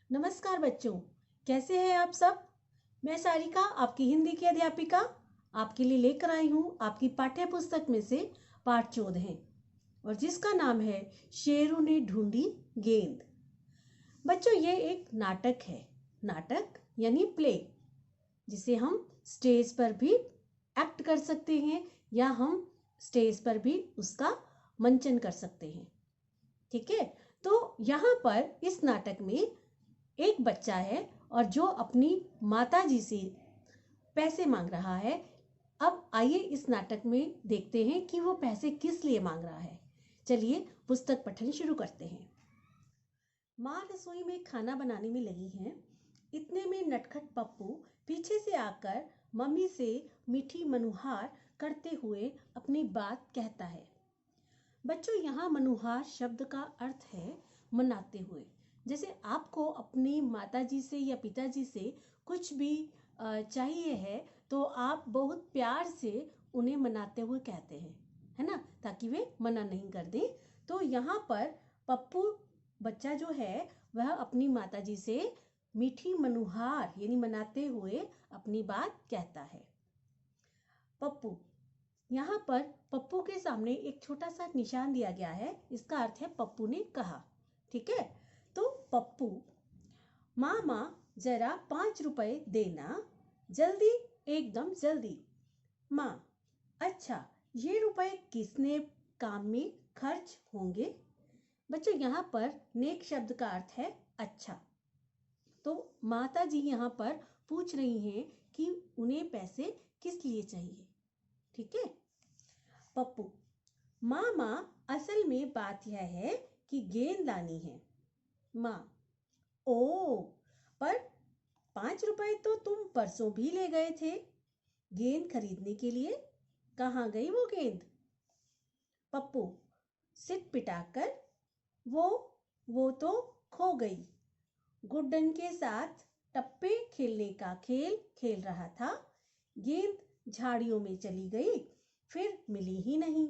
नमस्कार बच्चों, कैसे हैं आप सब। मैं सारिका, आपकी हिंदी की अध्यापिका, आपके लिए लेकर आई हूँ आपकी पाठ्य पुस्तक में से पाठ 14 और जिसका नाम है शेरों ने ढूंढी गेंद। बच्चों, ये एक नाटक है। नाटक यानी प्ले, जिसे हम स्टेज पर भी एक्ट कर सकते हैं या हम स्टेज पर भी उसका मंचन कर सकते हैं। ठीक है, तो यहाँ पर इस नाटक में एक बच्चा है और जो अपनी माता जी से पैसे मांग रहा है। अब आइए इस नाटक में देखते हैं कि वो पैसे किस लिए मांग रहा है। चलिए पुस्तक पठन शुरू करते हैं। माँ रसोई में खाना बनाने में लगी हैं। इतने में नटखट पप्पू पीछे से आकर मम्मी से मीठी मनुहार करते हुए अपनी बात कहता है। बच्चों, यहाँ मनुहार शब्द का अर्थ है मनाते हुए। जैसे आपको अपनी माताजी से या पिताजी से कुछ भी चाहिए है तो आप बहुत प्यार से उन्हें मनाते हुए कहते हैं, है ना, ताकि वे मना नहीं कर दें। तो यहाँ पर पप्पू बच्चा जो है वह अपनी माताजी से मीठी मनुहार यानी मनाते हुए अपनी बात कहता है। पप्पू, यहाँ पर पप्पू के सामने एक छोटा सा निशान दिया गया है। इसका अर्थ है पप्पू ने कहा। ठीक है, तो पप्पू, मामा जरा 5 रुपए देना, जल्दी, एकदम जल्दी। माँ, अच्छा, ये रुपए किसने काम में खर्च होंगे। बच्चों, यहाँ पर नेक शब्द का अर्थ है अच्छा। तो माता जी यहाँ पर पूछ रही हैं कि उन्हें पैसे किस लिए चाहिए। ठीक है। पप्पू, मामा, असल में बात यह है कि गेंद लानी है। माँ, ओ, पर 5 रुपए तो तुम परसों भी ले गए थे गेंद खरीदने के लिए। कहाँ गई वो गेंद। पप्पू सिट पिटाकर, वो तो खो गई। गुड्डन के साथ टप्पे खेलने का खेल खेल रहा था। गेंद झाड़ियों में चली गई, फिर मिली ही नहीं।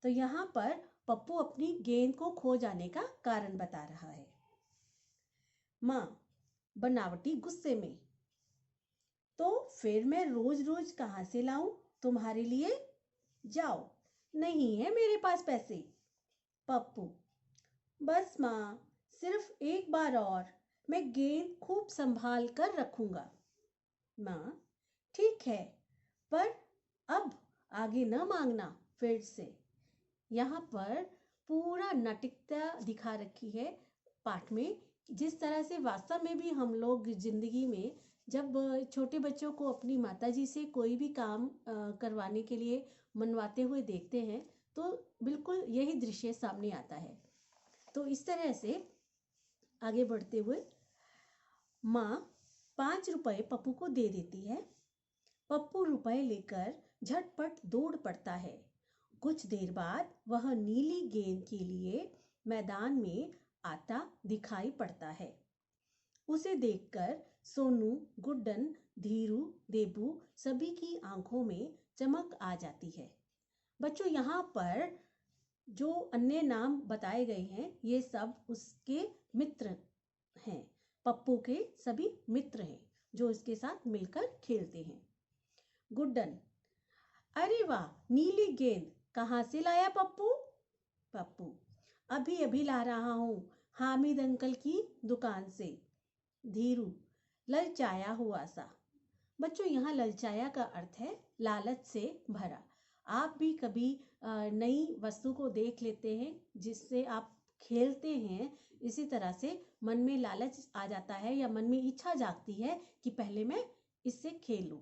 तो यहाँ पर पप्पू अपनी गेंद को खो जाने का कारण बता रहा है। माँ बनावटी गुस्से में, तो फिर मैं रोज रोज कहाँ से लाऊं तुम्हारे लिए। जाओ, नहीं है मेरे पास पैसे। पप्पू, बस माँ, सिर्फ एक बार और, मैं गेंद खूब संभाल कर रखूंगा। माँ, ठीक है, पर अब आगे न मांगना फिर से। यहाँ पर पूरा नैतिकता दिखा रखी है पाठ में। जिस तरह से वास्तव में भी हम लोग जिंदगी में जब छोटे बच्चों को अपनी माताजी से कोई भी काम करवाने के लिए मनवाते हुए देखते हैं तो बिल्कुल यही दृश्य सामने आता है। तो इस तरह से आगे बढ़ते हुए माँ 5 रुपए पप्पू को दे देती है। पप्पू रुपए लेकर झटपट दौड़ पड़ता है। कुछ देर बाद वह नीली गेंद के लिए मैदान में आता दिखाई पड़ता है। उसे देखकर सोनू, गुड्डन, धीरू, देबू सभी की आंखों में चमक आ जाती है। बच्चों, यहाँ पर जो अन्य नाम बताए गए हैं ये सब उसके मित्र हैं। पप्पू के सभी मित्र हैं जो इसके साथ मिलकर खेलते हैं। गुड्डन, अरे वाह, नीली गेंद कहाँ से लाया पप्पू। पप्पू, अभी अभी ला रहा हूँ हामिद अंकल की दुकान से। धीरू, ललचाया हुआ सा। बच्चों, यहाँ ललचाया का अर्थ है लालच से भरा। आप भी कभी नई वस्तु को देख लेते हैं जिससे आप खेलते हैं, इसी तरह से मन में लालच आ जाता है या मन में इच्छा जागती है कि पहले मैं इससे खेलूं।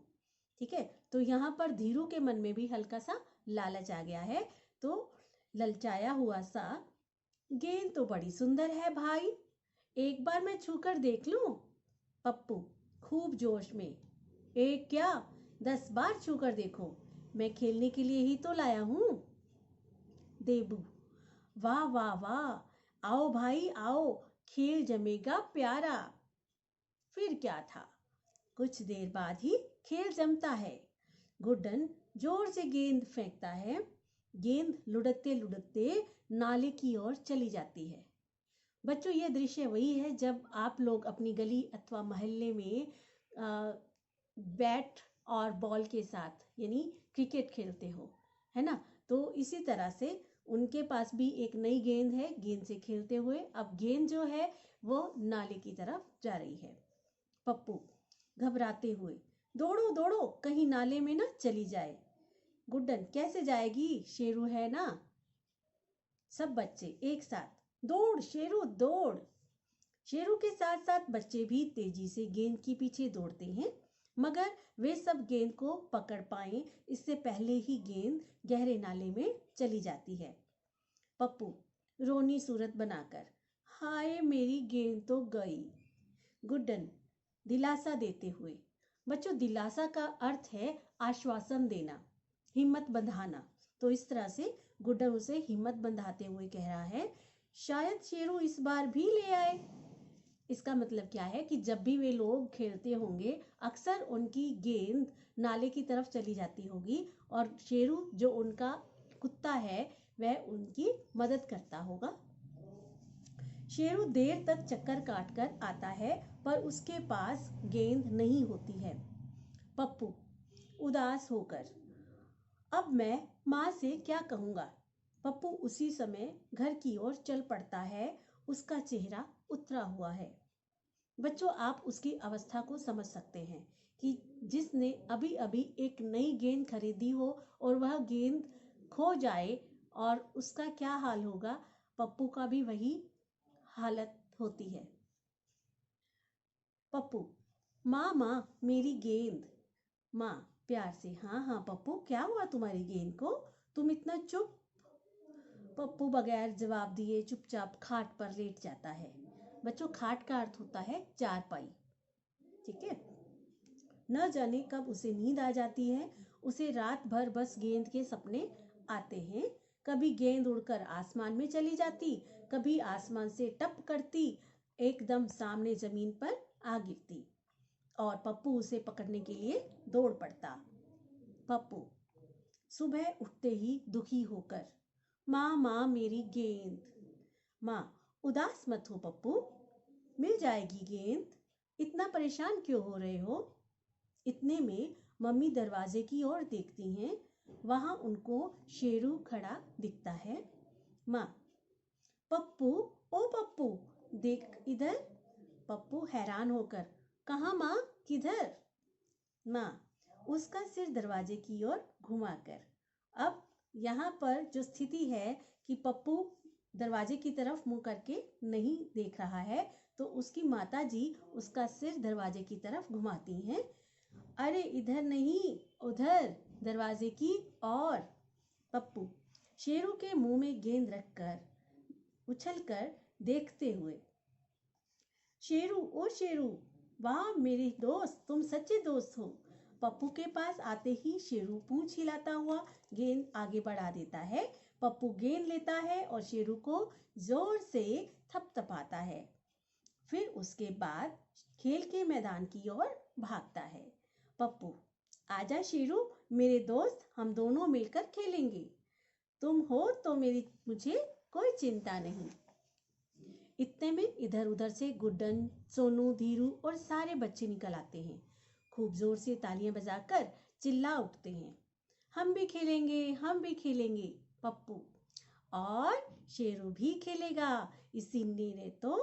ठीक है, तो यहाँ पर धीरू के मन में भी हल्का सा लालच आ गया है। तो ललचाया हुआ सा, गेंद तो बड़ी सुंदर है भाई, एक बार मैं छूकर देख लूं। पप्पू खूब जोश में, एक क्या 10 बार छूकर देखो, मैं खेलने के लिए ही तो लाया हूं। देबू, वाह वाह वाह, आओ भाई आओ, खेल जमेगा प्यारा। फिर क्या था, कुछ देर बाद ही खेल जमता है। गुड्डन जोर से गेंद फेंकता है। गेंद लुढ़कते लुढ़कते नाले की ओर चली जाती है। बच्चों, ये दृश्य वही है जब आप लोग अपनी गली अथवा मोहल्ले में बैट और बॉल के साथ यानी क्रिकेट खेलते हो, है ना। तो इसी तरह से उनके पास भी एक नई गेंद है, गेंद से खेलते हुए अब गेंद जो है वो नाले की तरफ जा रही है। पप्पू घबराते हुए, दौड़ो दौड़ो कहीं नाले में ना चली जाए। गुड्डन, कैसे जाएगी, शेरू है ना। सब बच्चे एक साथ, दौड़ शेरू दौड़। शेरू के साथ साथ बच्चे भी तेजी से गेंद के पीछे दौड़ते हैं, मगर वे सब गेंद को पकड़ पाए इससे पहले ही गेंद गहरे नाले में चली जाती है। पप्पू रोनी सूरत बनाकर, हाय मेरी गेंद तो गई। गुड्डन दिलासा देते हुए, बच्चों दिलासा का अर्थ है आश्वासन देना, हिम्मत बंधाना। तो इस तरह से गुड्डन उसे हिम्मत बंधाते हुए कह रहा है, शायद शेरू इस बार भी ले आए। इसका मतलब क्या है कि जब भी वे लोग खेलते होंगे अक्सर उनकी गेंद नाले की तरफ चली जाती होगी और शेरू जो उनका कुत्ता है वह उनकी मदद करता होगा। शेरू देर तक चक्कर काटकर आता है पर उसके पास गेंद नहीं होती है। पप्पू उदास होकर, अब मैं माँ से क्या कहूँगा। पप्पू उसी समय घर की ओर चल पड़ता है, उसका चेहरा उतरा हुआ है। बच्चों, आप उसकी अवस्था को समझ सकते हैं कि जिसने अभी अभी एक नई गेंद खरीदी हो और वह गेंद खो जाए और उसका क्या हाल होगा। पप्पू का भी वही हालत होती है। पप्पू, माँ माँ मेरी गेंद। माँ प्यार से, हाँ हाँ पप्पू, क्या हुआ तुम्हारी गेंद को, तुम इतना चुप। पप्पू बगैर जवाब दिए चुपचाप खाट पर लेट जाता है। बच्चों, खाट का अर्थ होता है चारपाई, ठीक है। न जाने कब उसे नींद आ जाती है। उसे रात भर बस गेंद के सपने आते हैं। कभी गेंद उड़कर आसमान में चली जाती, कभी आसमान से टप करती एकदम सामने जमीन पर आ गिरती और पप्पू उसे पकड़ने के लिए दौड़ पड़ता। पप्पू सुबह उठते ही दुखी होकर, माँ माँ मेरी गेंद। माँ उदास मत हो पप्पू, मिल जाएगी गेंद, इतना परेशान क्यों हो रहे हो। इतने में मम्मी दरवाजे की ओर देखती हैं, वहां उनको शेरू खड़ा दिखता है। माँ, पप्पू, ओ पप्पू देख इधर। पप्पू हैरान होकर, कहाँ माँ, किधर। माँ उसका सिर दरवाजे की ओर घुमाकर। अब यहाँ पर जो स्थिति है कि पप्पू दरवाजे की तरफ मुंह करके नहीं देख रहा है, तो उसकी माता जी उसका सिर दरवाजे की तरफ घुमाती हैं। अरे इधर नहीं, उधर दरवाजे की ओर। पप्पू शेरू के मुंह में गेंद रखकर उछलकर देखते हुए, शेरू ओ शेरू, वाह मेरे दोस्त, तुम सच्चे दोस्त हो। पप्पू के पास आते ही शेरू पूंछ हिलाता हुआ गेंद आगे बढ़ा देता है। पप्पू गेंद लेता है और शेरू को जोर से थपथपाता है। फिर उसके बाद खेल के मैदान की ओर भागता है। पप्पू, आजा शेरू मेरे दोस्त, हम दोनों मिलकर खेलेंगे। तुम हो तो मुझे कोई चिंता नहीं। इतने में इधर उधर से गुड्डन, सोनू, धीरू और सारे बच्चे निकल आते हैं। खूब जोर से तालियां बजाकर चिल्ला उठते हैं, हम भी खेलेंगे, हम भी खेलेंगे। पप्पू, और शेरू भी खेलेगा, इसी ने तो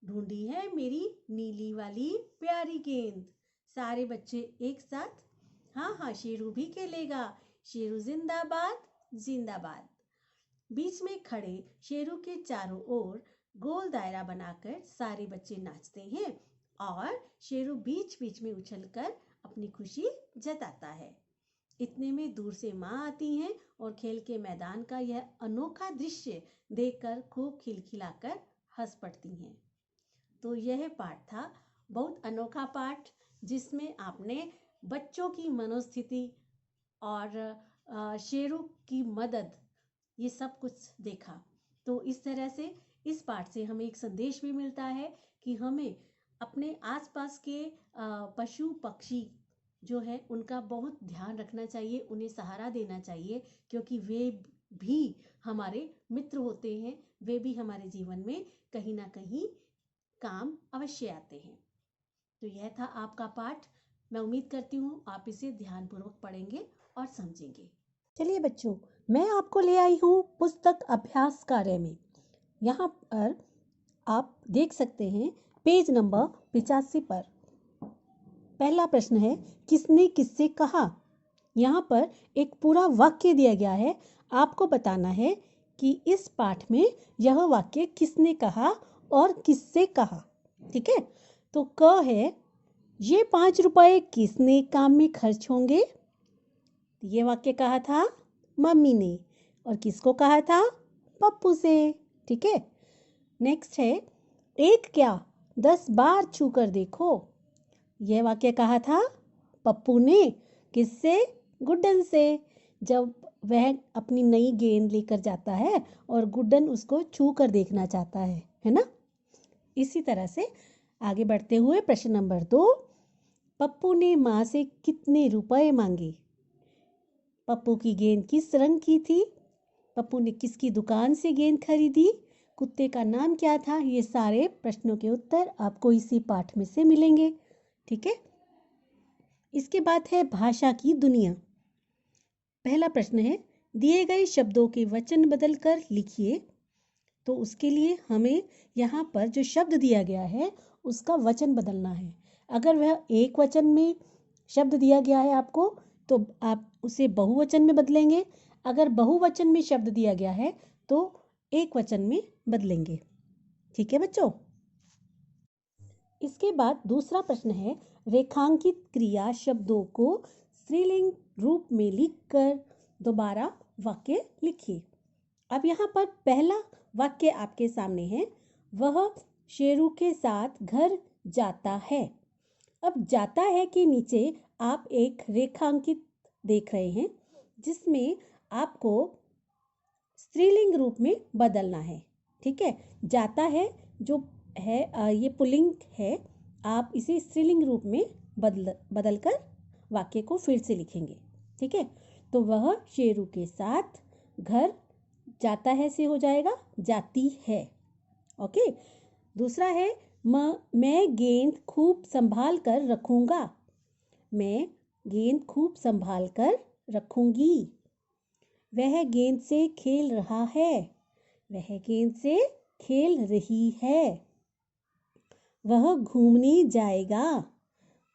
ढूंढी है मेरी नीली वाली प्यारी गेंद। सारे बच्चे एक साथ, हाँ हाँ शेरू भी खेलेगा, शेरू जिंदाबाद जिंदाबाद। बीच में खड़े शेरू के चारों ओर गोल दायरा बनाकर सारे बच्चे नाचते हैं और शेरू बीच बीच में उछलकर अपनी खुशी जताता है। इतने में दूर से माँ आती हैं और खेल के मैदान का यह अनोखा दृश्य देखकर खूब खिलखिलाकर हंस पड़ती हैं। तो यह पाठ था, बहुत अनोखा पाठ, जिसमें आपने बच्चों की मनोस्थिति और शेरू की मदद ये सब कुछ देखा। तो इस तरह से इस पाठ से हमें एक संदेश भी मिलता है कि हमें अपने आसपास के पशु पक्षी जो है उनका बहुत ध्यान रखना चाहिए, उन्हें सहारा देना चाहिए, क्योंकि वे भी हमारे मित्र होते हैं, वे भी हमारे जीवन में कहीं ना कहीं काम अवश्य आते हैं। तो यह था आपका पाठ। मैं उम्मीद करती हूँ आप इसे ध्यानपूर्वक पढ़ेंगे और समझेंगे। चलिए बच्चों, मैं आपको ले आई हूँ पुस्तक अभ्यास कार्य में। यहाँ पर आप देख सकते हैं पेज नंबर 85 पर पहला प्रश्न है, किसने किससे कहा। यहाँ पर एक पूरा वाक्य दिया गया है। आपको बताना है कि इस पाठ में यह वाक्य किसने कहा और किससे कहा। ठीक है, तो क है, ये 5 रुपए किसने काम में खर्च होंगे। ये वाक्य कहा था मम्मी ने, और किसको कहा था, पप्पू से। ठीक है, नेक्स्ट है, एक क्या 10 बार छू कर देखो। यह वाक्य कहा था पप्पू ने, किससे, गुड्डन से। जब वह अपनी नई गेंद लेकर जाता है और गुड्डन उसको छू कर देखना चाहता है ना। इसी तरह से आगे बढ़ते हुए प्रश्न नंबर 2, पप्पू ने माँ से कितने रुपए मांगे। पप्पू की गेंद किस रंग की थी, पप्पू ने किसकी दुकान से गेंद खरीदी, कुत्ते का नाम क्या था। ये सारे प्रश्नों के उत्तर आपको इसी पाठ में से मिलेंगे। ठीक है, इसके बाद है भाषा की दुनिया। पहला प्रश्न है, दिए गए शब्दों के वचन बदलकर लिखिए। तो उसके लिए हमें यहाँ पर जो शब्द दिया गया है उसका वचन बदलना है। अगर वह एक वचन में शब्द दिया गया है आपको, तो आप उसे बहुवचन में बदलेंगे। अगर बहुवचन में शब्द दिया गया है तो एक वचन में बदलेंगे। ठीक है बच्चों। इसके बाद दूसरा प्रश्न है, रेखांकित क्रिया शब्दों को स्त्रीलिंग रूप में लिखकर दोबारा वाक्य लिखिए। अब यहाँ पर पहला वाक्य आपके सामने है, वह शेरू के साथ घर जाता है। अब जाता है के नीचे आप एक रेखांकित देख रहे हैं जिसमें आपको स्त्रीलिंग रूप में बदलना है। ठीक है, जाता है जो है ये पुल्लिंग है, आप इसे स्त्रीलिंग रूप में बदलकर वाक्य को फिर से लिखेंगे। ठीक है, तो वह शेरू के साथ घर जाता है से हो जाएगा जाती है। ओके, दूसरा है, मैं गेंद खूब संभाल कर रखूंगा। मैं गेंद खूब संभाल कर रखूंगी। वह गेंद से खेल रहा है। वह गेंद से खेल रही है। वह घूमने जाएगा।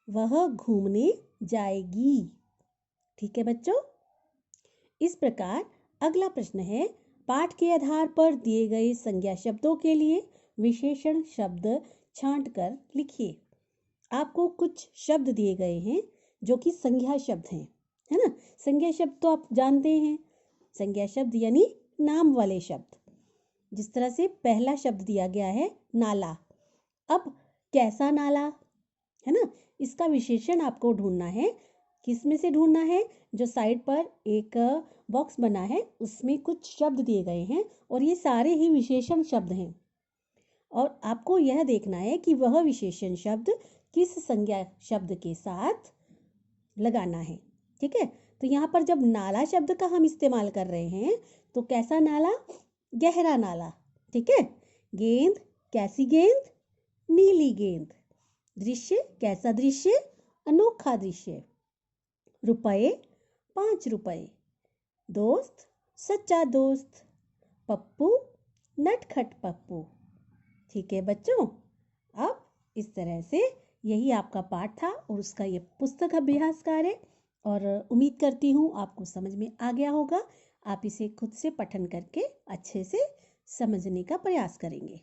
वह घूमने जाएगी। ठीक है बच्चों। इस प्रकार अगला प्रश्न है, पाठ के आधार पर दिए गए संज्ञा शब्दों के लिए विशेषण शब्द छांट कर लिखिए। आपको कुछ शब्द दिए गए हैं जो कि संज्ञा शब्द हैं, है ना। संज्ञा शब्द तो आप जानते हैं, संज्ञा शब्द यानी नाम वाले शब्द। जिस तरह से पहला शब्द दिया गया है नाला। अब कैसा नाला, है ना, इसका विशेषण आपको ढूंढना है। किस में से ढूंढना है, जो साइड पर एक बॉक्स बना है उसमें कुछ शब्द दिए गए हैं और ये सारे ही विशेषण शब्द हैं, और आपको यह देखना है कि वह विशेषण शब्द किस संज्ञा शब्द के साथ लगाना है। ठीक है, तो यहाँ पर जब नाला शब्द का हम इस्तेमाल कर रहे हैं तो कैसा नाला, गहरा नाला। ठीक है, गेंद, कैसी गेंद, नीली गेंद। दृश्य, कैसा दृश्य, अनोखा दृश्य। रुपए, 5 रुपए। दोस्त, सच्चा दोस्त। पप्पू, नटखट पप्पू। ठीक है बच्चों, अब इस तरह से यही आपका पाठ था और उसका ये पुस्तक अभ्यास कार्य, और उम्मीद करती हूँ आपको समझ में आ गया होगा। आप इसे खुद से पठन करके अच्छे से समझने का प्रयास करेंगे।